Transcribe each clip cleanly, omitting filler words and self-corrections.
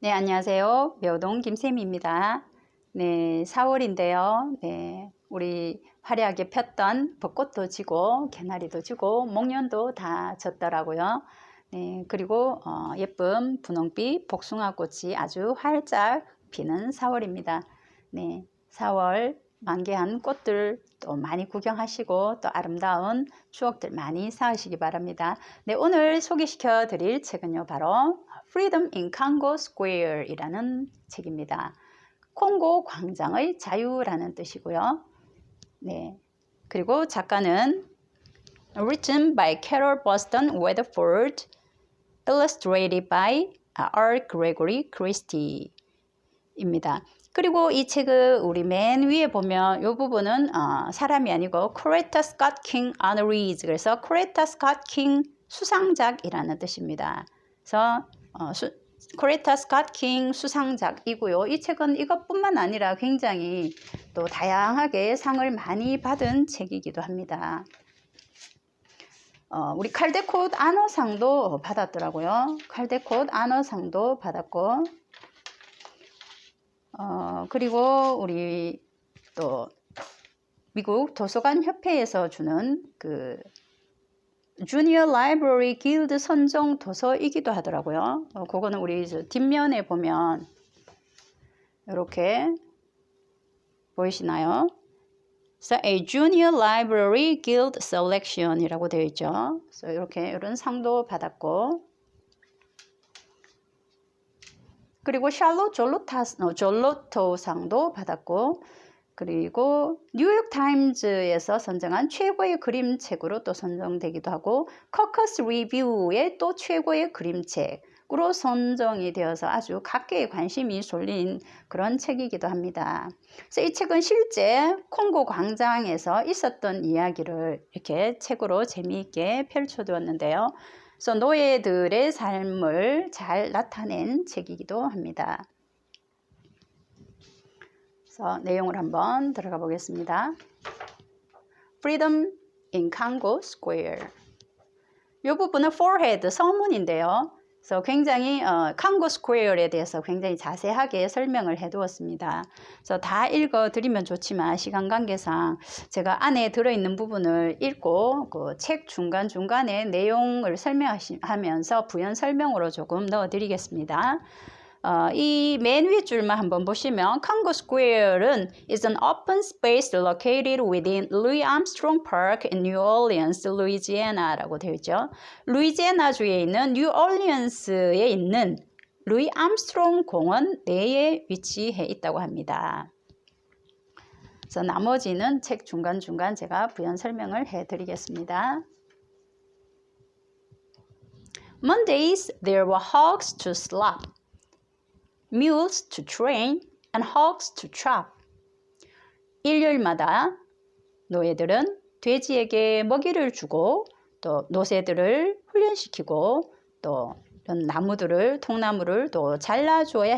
네, 안녕하세요. 묘동 김쌤입니다. 네, 4월인데요. 네, 우리 화려하게 폈던 벚꽃도 지고 개나리도 지고 목련도 다 졌더라고요. 네, 그리고 예쁜 분홍빛 복숭아꽃이 아주 활짝 피는 4월입니다. 네, 4월 만개한 꽃들 또 많이 구경하시고 또 아름다운 추억들 많이 쌓으시기 바랍니다. 네, 오늘 소개시켜 드릴 책은요, 바로 Freedom in Congo Square 이라는 책입니다. 콩고 광장의 자유라는 뜻이고요. 네. 그리고 작가는 written by Carol Boston Weatherford, illustrated by R. Gregory Christie 입니다. 그리고 이 책을 우리 맨 위에 보면 이 부분은 사람이 아니고 코레타 스캇 킹 honorees, 그래서 코레타 스캇 킹 수상작이라는 뜻입니다. 그래서 코레타 스캇 킹 수상작이고요. 이 책은 이것뿐만 아니라 굉장히 또 다양하게 상을 많이 받은 책이기도 합니다. 우리 칼데콧 아너상도 받았더라고요. 칼데콧 아너상도 받았고, 그리고 우리 또 미국 도서관 협회에서 주는 그 주니어 라이브러리 길드 선정 도서이기도 하더라고요. 그거는 우리 뒷면에 보면 이렇게 보이시나요? 그래서 A Junior Library Guild Selection 이라고 되어 있죠. 그래서 이렇게 이런 상도 받았고, 그리고 샬롯 졸로토 상도 받았고, 그리고 뉴욕 타임즈에서 선정한 최고의 그림책으로 또 선정되기도 하고, 커커스 리뷰의 또 최고의 그림책으로 선정이 되어서 아주 각계의 관심이 쏠린 그런 책이기도 합니다. 그래서 이 책은 실제 콩고 광장에서 있었던 이야기를 이렇게 책으로 재미있게 펼쳐두었는데요. 그래서 노예들의 삶을 잘 나타낸 책이기도 합니다. 그래서 내용을 한번 들어가 보겠습니다. Freedom in Congo Square. 이 부분은 forehead, 서문인데요. 그래서 굉장히 콩고 스퀘어에 대해서 굉장히 자세하게 설명을 해두었습니다. 그래서 다 읽어드리면 좋지만 시간 관계상 제가 안에 들어있는 부분을 읽고 그 책 중간중간에 내용을 설명하면서 부연 설명으로 조금 넣어드리겠습니다. 이 맨 위 줄만 한번 보시면 콩고 스퀘어는 is an open space located within Louis Armstrong Park in New Orleans, Louisiana라고 되어 있죠. 루이지애나주에 있는 뉴올리언스에 있는 루이 암스트롱 공원 내에 위치해 있다고 합니다. 그래서 나머지는 책 중간중간 제가 부연 설명을 해드리겠습니다. Mondays there were hogs to slop, mules to train, and hogs to chop. 일요일마다 노예들은 돼지에게 먹이를 주고 또 노새들을 훈련시키고 또 이런 나무들을 통나무를 또 잘라줘야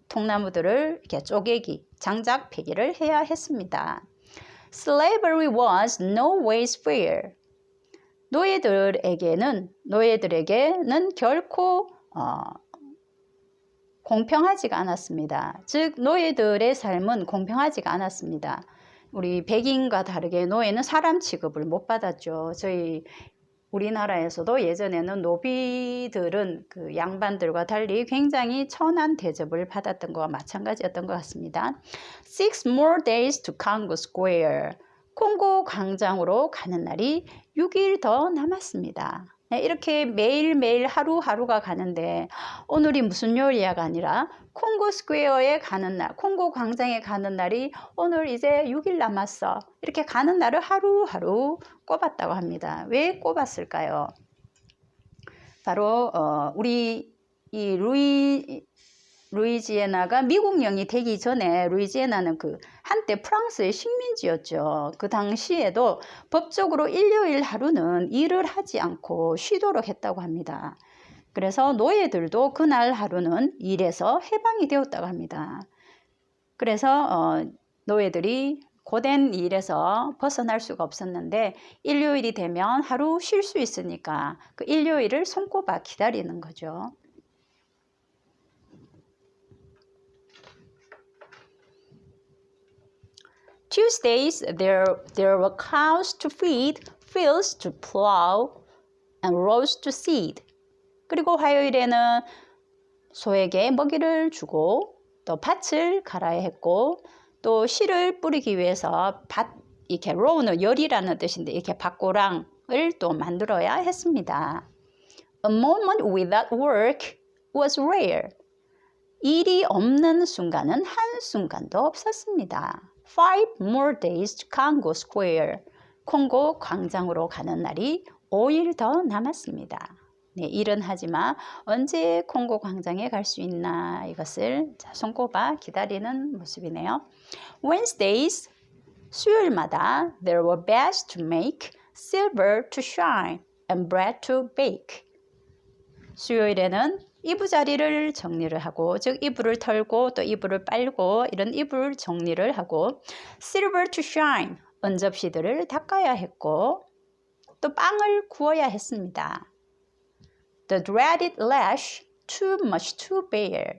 통나무들을 이렇게 쪼개기, 장작 패기를 해야 했습니다. Slavery was no ways fair. 노예들에게는 결코 공평하지가 않았습니다. 즉 노예들의 삶은 공평하지가 않았습니다. 우리 백인과 다르게 노예는 사람 취급을 못 받았죠. 저희 우리나라에서도 예전에는 노비들은 그 양반들과 달리 굉장히 천한 대접을 받았던 것과 마찬가지였던 것 같습니다. 6 more days to Congo Square. 콩고 광장으로 가는 날이 6일 더 남았습니다. 네, 이렇게 매일매일 하루하루가 가는데 오늘이 무슨 요일이야가 아니라 콩고 스퀘어에 가는 날, 콩고 광장에 가는 날이 오늘 이제 6일 남았어. 이렇게 가는 날을 하루하루 꼽았다고 합니다. 왜 꼽았을까요? 바로 우리 이 루이지애나가 미국령이 되기 전에 루이지애나는 그 한때 프랑스의 식민지였죠. 그 당시에도 법적으로 일요일 하루는 일을 하지 않고 쉬도록 했다고 합니다. 그래서 노예들도 그날 하루는 일에서 해방이 되었다고 합니다. 그래서 노예들이 고된 일에서 벗어날 수가 없었는데 일요일이 되면 하루 쉴 수 있으니까 그 일요일을 손꼽아 기다리는 거죠. Tuesdays there were cows to feed, fields to plow, and rows to seed. 그리고 화요일에는 소에게 먹이를 주고 또 밭을 갈아야 했고 또 씨를 뿌리기 위해서 밭 이렇게 row는 열이라는 뜻인데 이렇게 밭고랑을 또 만들어야 했습니다. A moment without work was rare. 일이 없는 순간은 한순간도 없었습니다. 5 more days to Congo Square. 콩고 광장으로 가는 날이 5일 더 남았습니다. 네, 일은 하지만 언제 콩고 광장에 갈 수 있나 이것을 손꼽아 기다리는 모습이네요. Wednesdays, 수요일마다 there were beds to make, silver to shine, and bread to bake. 수요일에는 이부자리를 정리를 하고 즉 이불을 털고 또 이불을 빨고 이런 이불 정리를 하고 silver to shine, 은접시들을 닦아야 했고 또 빵을 구워야 했습니다. The dreaded lash, too much to bear.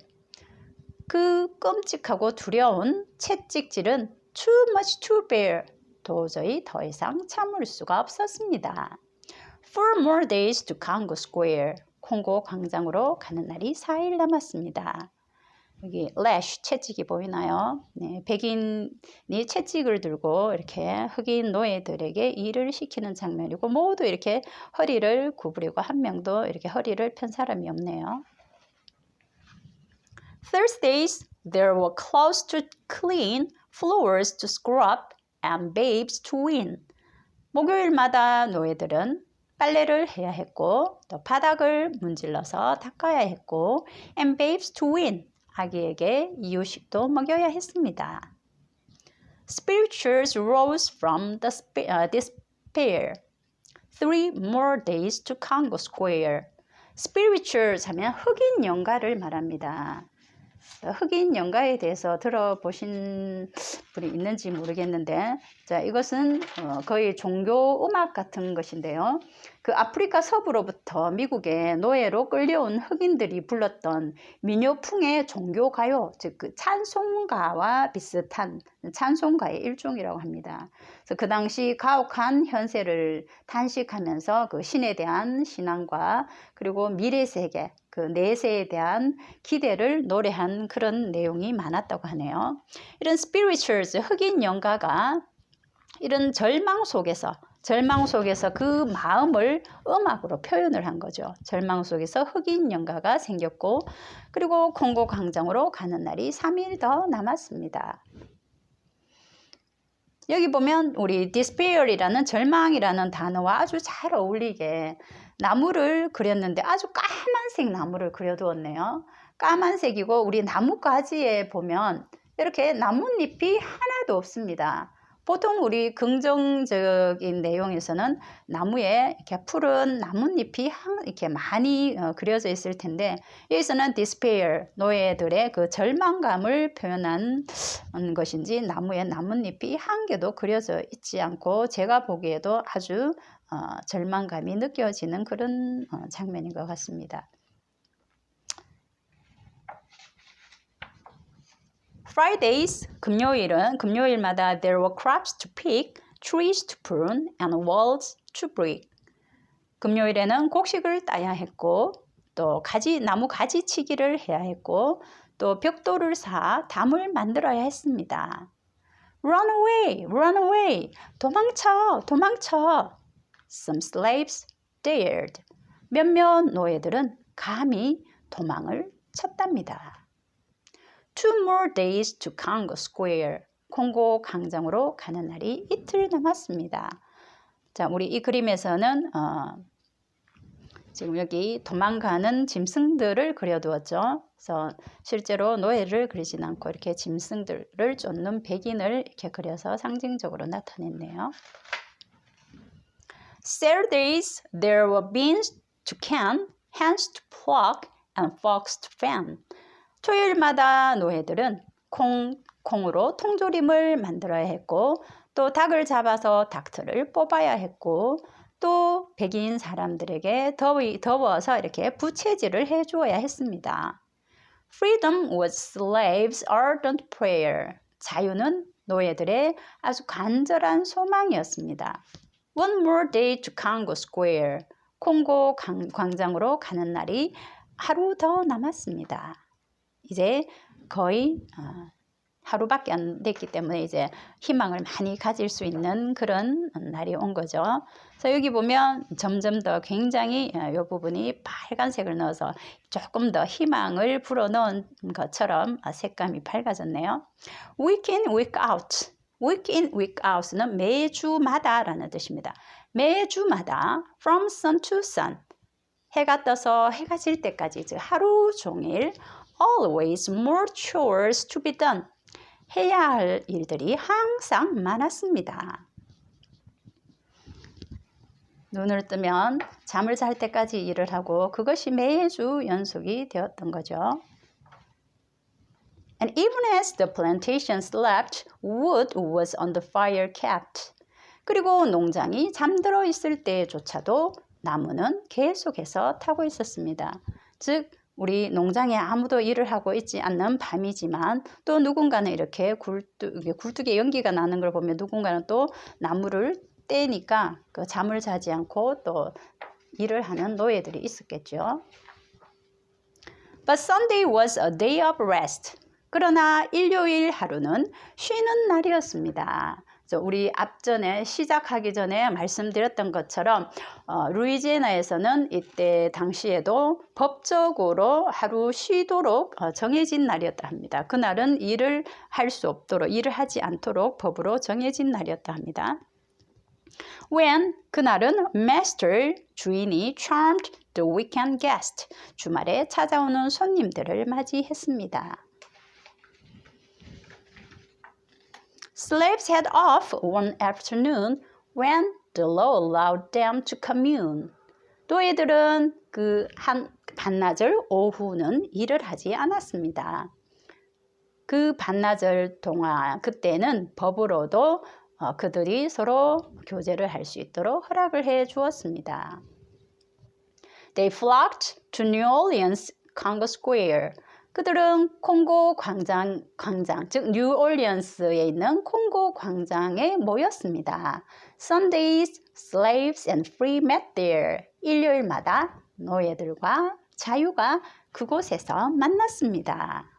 그 끔찍하고 두려운 채찍질은 too much to bear. 도저히 더 이상 참을 수가 없었습니다. 4 more days to Congo Square. 콩고 광장으로 가는 날이 4일 남았습니다. 여기 lash, 채찍이 보이나요? 네, 백인이 채찍을 들고 이렇게 흑인 노예들에게 일을 시키는 장면이고 모두 이렇게 허리를 구부리고 한 명도 이렇게 허리를 편 사람이 없네요. Thursdays, there were clothes to clean, floors to scrub, and babes to win. 목요일마다 노예들은 빨래를 해야 했고 또 바닥을 문질러서 닦아야 했고 and babes to win. 아기에게 이유식도 먹여야 했습니다. Spirituals rose from the despair. 3 more days to Congo Square. Spirituals 하면 흑인 연가를 말합니다. 흑인 연가에 대해서 들어보신 분이 있는지 모르겠는데 자, 이것은 거의 종교 음악 같은 것인데요. 그 아프리카 서부로부터 미국에 노예로 끌려온 흑인들이 불렀던 민요풍의 종교가요, 즉 그 찬송가와 비슷한 찬송가의 일종이라고 합니다. 그래서 그 당시 가혹한 현세를 탄식하면서 그 신에 대한 신앙과 그리고 미래 세계, 그 내세에 대한 기대를 노래한 그런 내용이 많았다고 하네요. 이런 spirituals, 흑인 연가가 이런 절망 속에서 그 마음을 음악으로 표현을 한 거죠. 절망 속에서 흑인 연가가 생겼고 그리고 콩고 광장으로 가는 날이 3일 더 남았습니다. 여기 보면 우리 despair이라는 절망이라는 단어와 아주 잘 어울리게 나무를 그렸는데 아주 까만색 나무를 그려두었네요. 까만색이고 우리 나뭇가지에 보면 이렇게 나뭇잎이 하나도 없습니다. 보통 우리 긍정적인 내용에서는 나무에 이렇게 푸른 나뭇잎이 이렇게 많이 그려져 있을 텐데 여기서는 despair, 노예들의 그 절망감을 표현한 것인지 나무에 나뭇잎이 한 개도 그려져 있지 않고 제가 보기에도 아주 절망감이 느껴지는 그런 장면인 것 같습니다. Fridays, 금요일마다 there were crops to pick, trees to prune, and walls to brick. 금요일에는 곡식을 따야 했고 또 나무 가지치기를 해야 했고 또 벽돌을 사 담을 만들어야 했습니다. Run away, run away, 도망쳐, 도망쳐. Some slaves dared. 몇몇 노예들은 감히 도망을 쳤답니다. 2 more days to Congo Square. 콩고 광장으로 가는 날이 이틀 남았습니다. 자, 우리 이 그림에서는 지금 여기 도망가는 짐승들을 그려두었죠. 그래서 실제로 노예를 그리진 않고 이렇게 짐승들을 쫓는 백인을 이렇게 그려서 상징적으로 나타냈네요. Saturdays, there were beans to can, hens to pluck, and forks to fan. 토요일마다 노예들은 콩으로 통조림을 만들어야 했고 또 닭을 잡아서 닭털을 뽑아야 했고 또 백인 사람들에게 더워서 이렇게 부채질을 해주어야 했습니다. Freedom was slaves' ardent prayer. 자유는 노예들의 아주 간절한 소망이었습니다. One more day to Congo Square. 콩고 광장으로 가는 날이 하루 더 남았습니다. 이제 거의 하루밖에 안 됐기 때문에 이제 희망을 많이 가질 수 있는 그런 날이 온 거죠. 그래서 여기 보면 점점 더 굉장히 이 부분이 빨간색을 넣어서 조금 더 희망을 불어넣은 것처럼 색감이 밝아졌네요. Week in, week out. Week in, week out는 매주마다 라는 뜻입니다. 매주마다 from sun to sun. 해가 떠서 해가 질 때까지 즉 하루 종일 always more chores to be done. 해야 할 일들이 항상 많았습니다. 눈을 뜨면 잠을 잘 때까지 일을 하고 그것이 매주 연속이 되었던 거죠. And even as the plantation slept, wood was on the fire kept. 그리고 농장이 잠들어 있을 때조차도 나무는 계속해서 타고 있었습니다. 즉 우리 농장에 아무도 일을 하고 있지 않는 밤이지만 또 누군가는 이렇게 굴뚝에 연기가 나는 걸 보면 누군가는 또 나무를 떼니까 그 잠을 자지 않고 또 일을 하는 노예들이 있었겠죠. But Sunday was a day of rest. 그러나 일요일 하루는 쉬는 날이었습니다. 우리 앞전에 시작하기 전에 말씀드렸던 것처럼 루이지애나에서는 이때 당시에도 법적으로 하루 쉬도록 정해진 날이었다 합니다. 그날은 일을 할 수 없도록 일을 하지 않도록 법으로 정해진 날이었다 합니다. When 그날은 master 주인이 charmed the weekend guest 주말에 찾아오는 손님들을 맞이했습니다. Slaves had off one afternoon when the law allowed them to commune. 노예들은 그 반나절 오후는 일을 하지 않았습니다. 그 반나절 동안 그때는 법으로도 그들이 서로 교제를 할 수 있도록 허락을 해 주었습니다. They flocked to New Orleans Congo Square. 그들은 콩고 광장, 즉 뉴올리언스에 있는 콩고 광장에 모였습니다. Sundays, slaves and free met there. 일요일마다 노예들과 자유가 그곳에서 만났습니다.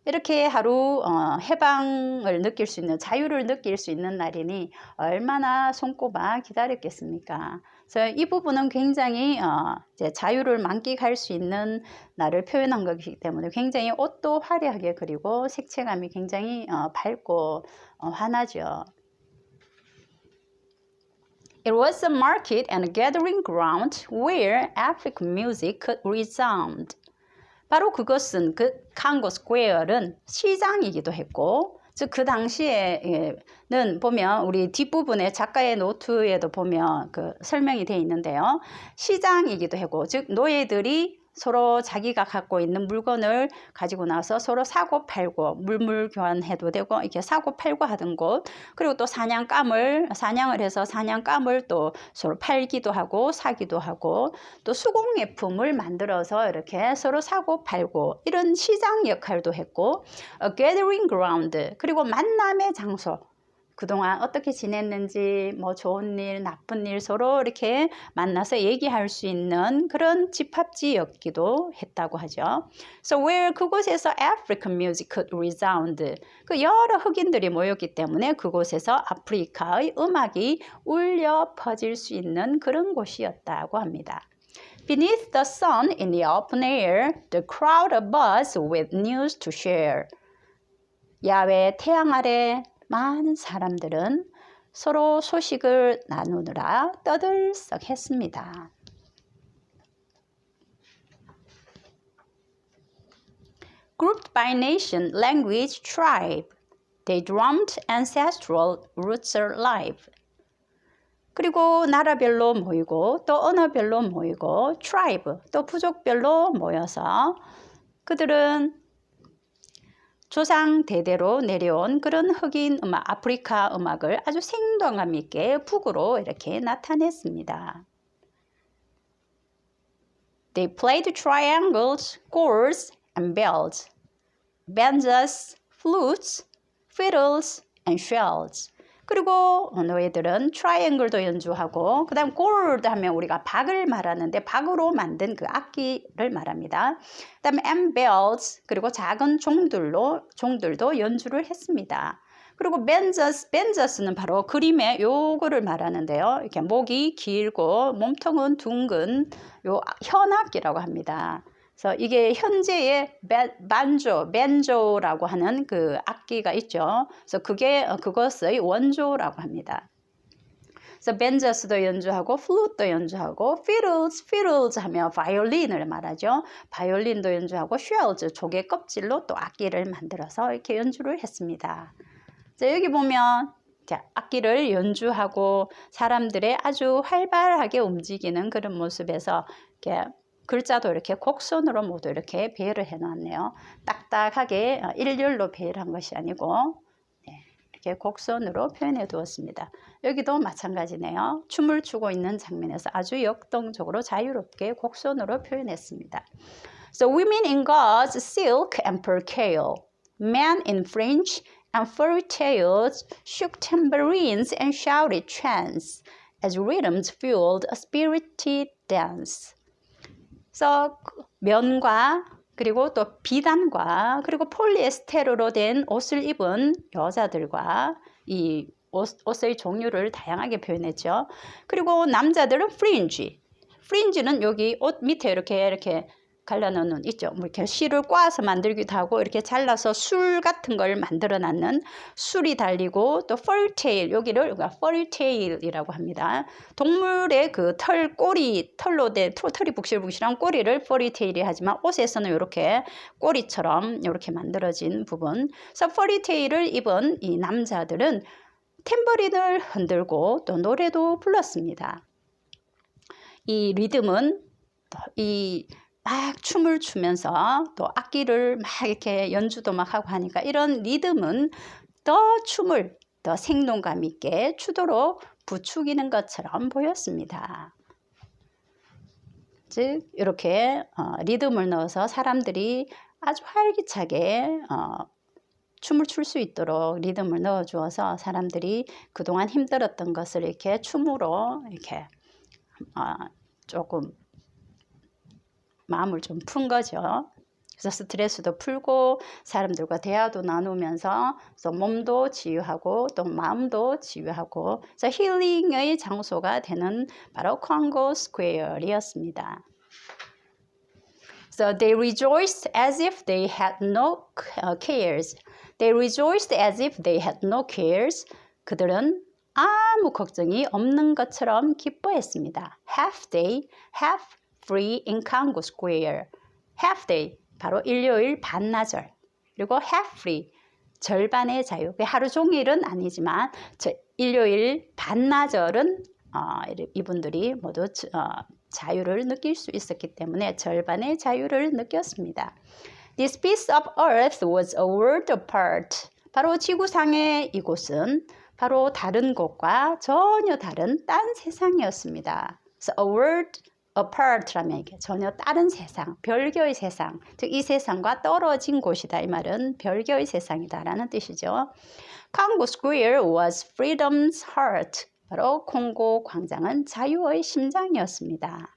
이렇게 하루 해방을 느낄 수 있는 자유를 느낄 수 있는 날이니 얼마나 손꼽아 기다렸겠습니까? 그래서 이 부분은 굉장히 이제 자유를 만끽할 수 있는 날을 표현한 것이기 때문에 굉장히 옷도 화려하게 그리고 색채감이 굉장히 밝고 환하죠. It was a market and a gathering ground where African music could resound. 바로 그것은 그 칸고 스퀘어는 시장이기도 했고 즉 그 당시에는 보면 우리 뒷부분에 작가의 노트에도 보면 그 설명이 되어 있는데요. 시장이기도 하고 즉 노예들이 서로 자기가 갖고 있는 물건을 가지고 나서 서로 사고 팔고 물물 교환해도 되고 이렇게 사고 팔고 하던 곳 그리고 또 사냥을 해서 사냥감을 또 서로 팔기도 하고 사기도 하고 또 수공예품을 만들어서 이렇게 서로 사고 팔고 이런 시장 역할도 했고 a gathering ground 그리고 만남의 장소 그동안 어떻게 지냈는지 뭐 좋은 일, 나쁜 일 서로 이렇게 만나서 얘기할 수 있는 그런 집합지였기도 했다고 하죠. So where 그곳에서 African music could resound. 그 여러 흑인들이 모였기 때문에 그곳에서 아프리카의 음악이 울려 퍼질 수 있는 그런 곳이었다고 합니다. Beneath the sun in the open air, the crowd abuzz with news to share. 야외 태양 아래 많은 사람들은 서로 소식을 나누느라 떠들썩했습니다. Grouped by nation, language, tribe, they drummed ancestral roots alive. 그리고 나라별로 모이고 또 언어별로 모이고 tribe, 또 부족별로 모여서 그들은 조상 대대로 내려온 그런 흑인 음악, 아프리카 음악을 아주 생동감 있게 북으로 이렇게 나타냈습니다. They played triangles, chords, and bells, banjos, flutes, fiddles and shells. 그리고 노예들은 트라이앵글도 연주하고 그다음 골드 하면 우리가 박을 말하는데 박으로 만든 그 악기를 말합니다. 그다음에 and bells 그리고 작은 종들도 연주를 했습니다. 그리고 벤저스는 바로 그림의 요거를 말하는데요. 이렇게 목이 길고 몸통은 둥근 요 현악기라고 합니다. 그래서 이게 현재의 벤조라고 하는 그 악기가 있죠. 그래서 그것의 원조라고 합니다. 그래서 벤저스도 연주하고 플루트도 연주하고 fiddles 하면 바이올린을 말하죠. 바이올린도 연주하고 shells 조개 껍질로 또 악기를 만들어서 이렇게 연주를 했습니다. 자, 여기 보면 악기를 연주하고 사람들의 아주 활발하게 움직이는 그런 모습에서 이렇게 글자도 이렇게 곡선으로 모두 이렇게 배열을 해놨네요. 딱딱하게 일렬로 배열한 것이 아니고 이렇게 곡선으로 표현해 두었습니다. 여기도 마찬가지네요. 춤을 추고 있는 장면에서 아주 역동적으로 자유롭게 곡선으로 표현했습니다. So women in gauze, silk and percale, men in fringe and fairy tales shook tambourines and shouted chants as rhythms fueled a spirited dance. 그래서 면과 그리고 또 비단과 그리고 폴리에스테르로 된 옷을 입은 여자들과 이 옷의 종류를 다양하게 표현했죠. 그리고 남자들은 프린지는 여기 옷 밑에 이렇게 갈라놓는 있죠. 뭐 이렇게 실을 꽈서 만들기도 하고 이렇게 잘라서 술 같은 걸 만들어 놨는 술이 달리고 또 펄테일 여기를 펄테일이라고 합니다. 동물의 그 털로 된 털이 북실북실한 꼬리를 펄테일이 하지만 옷에서는 이렇게 꼬리처럼 이렇게 만들어진 부분. 그래서 펄테일을 입은 이 남자들은 탬버린을 흔들고 또 노래도 불렀습니다. 이 리듬은 막 춤을 추면서 또 악기를 막 이렇게 연주도 막 하고 하니까 이런 리듬은 더 춤을 더 생동감 있게 추도록 부추기는 것처럼 보였습니다. 즉 이렇게 리듬을 넣어서 사람들이 아주 활기차게 춤을 출 수 있도록 리듬을 넣어 주어서 사람들이 그동안 힘들었던 것을 이렇게 춤으로 이렇게 조금 마음을 좀 푼 거죠. 그래서 스트레스도 풀고 사람들과 대화도 나누면서 몸도 치유하고 또 마음도 치유하고 그래서 힐링의 장소가 되는 바로 콩고 스퀘어이었습니다. So they rejoiced as if they had no cares. They rejoiced as if they had no cares. 그들은 아무 걱정이 없는 것처럼 기뻐했습니다. half free in Congo Square. half day 바로 일요일 반나절. 그리고 half free 절반의 자유. 하루 종일은 아니지만 일요일 반나절은 이분들이 모두 자유를 느낄 수 있었기 때문에 절반의 자유를 느꼈습니다. This piece of earth was a world apart. 바로 지구상의 이곳은 바로 다른 곳과 전혀 다른 딴 세상이었습니다. So a world apart라면 이게 전혀 다른 세상, 별개의 세상, 즉 이 세상과 떨어진 곳이다. 이 말은 별개의 세상이다라는 뜻이죠. Congo Square was freedom's heart. 바로 콩고 광장은 자유의 심장이었습니다.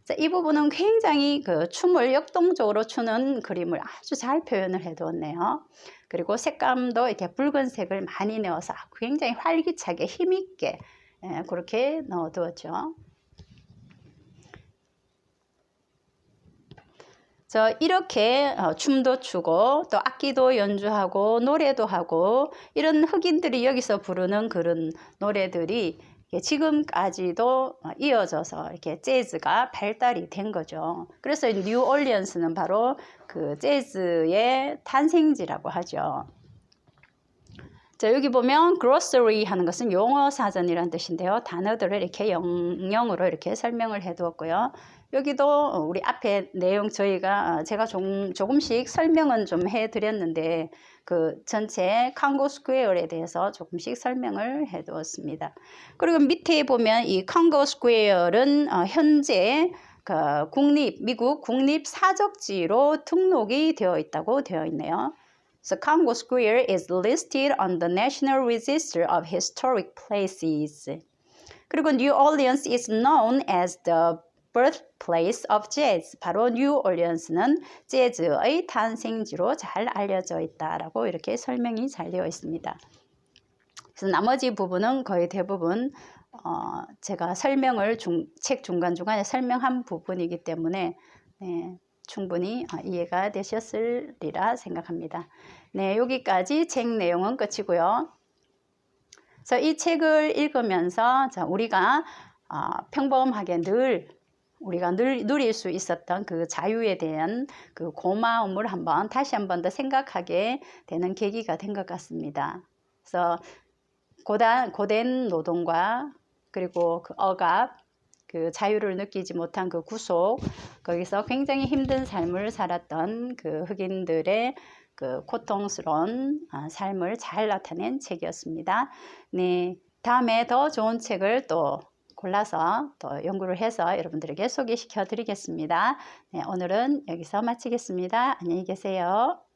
자, 이 부분은 굉장히 그 춤을 역동적으로 추는 그림을 아주 잘 표현을 해두었네요. 그리고 색감도 이렇게 붉은색을 많이 넣어서 굉장히 활기차게 힘있게 그렇게 넣어두었죠. 이렇게 춤도 추고 또 악기도 연주하고 노래도 하고 이런 흑인들이 여기서 부르는 그런 노래들이 지금까지도 이어져서 이렇게 재즈가 발달이 된 거죠. 그래서 뉴올리언스는 바로 그 재즈의 탄생지라고 하죠. 자, 여기 보면 grocery 하는 것은 용어 사전이라는 뜻인데요. 단어들을 이렇게 영영으로 이렇게 설명을 해 두었고요. 여기도 우리 앞에 내용 제가 조금씩 설명은 좀 해 드렸는데 그 전체 콩고 스퀘어에 대해서 조금씩 설명을 해 두었습니다. 그리고 밑에 보면 이 콩고 스퀘어는 현재 그 미국 국립 사적지로 등록이 되어 있다고 되어 있네요. So Congo Square is listed on the National Register of Historic Places. 그리고 New Orleans is known as the birthplace of jazz. 바로 뉴 올리언스는 재즈의 탄생지로 잘 알려져 있다라고 이렇게 설명이 잘 되어 있습니다. 그래서 나머지 부분은 거의 대부분 제가 설명을 책 중간중간에 설명한 부분이기 때문에 네, 충분히 이해가 되셨으리라 생각합니다. 네, 여기까지 책 내용은 끝이고요. 그래서 이 책을 읽으면서 우리가 평범하게 우리가 늘 누릴 수 있었던 그 자유에 대한 그 고마움을 다시 한번 더 생각하게 되는 계기가 된 것 같습니다. 그래서 고된 노동과 그리고 그 억압, 그 자유를 느끼지 못한 그 구속, 거기서 굉장히 힘든 삶을 살았던 그 흑인들의 그 고통스러운 삶을 잘 나타낸 책이었습니다. 네, 다음에 더 좋은 책을 또 골라서 또 연구를 해서 여러분들에게 소개시켜 드리겠습니다. 네, 오늘은 여기서 마치겠습니다. 안녕히 계세요.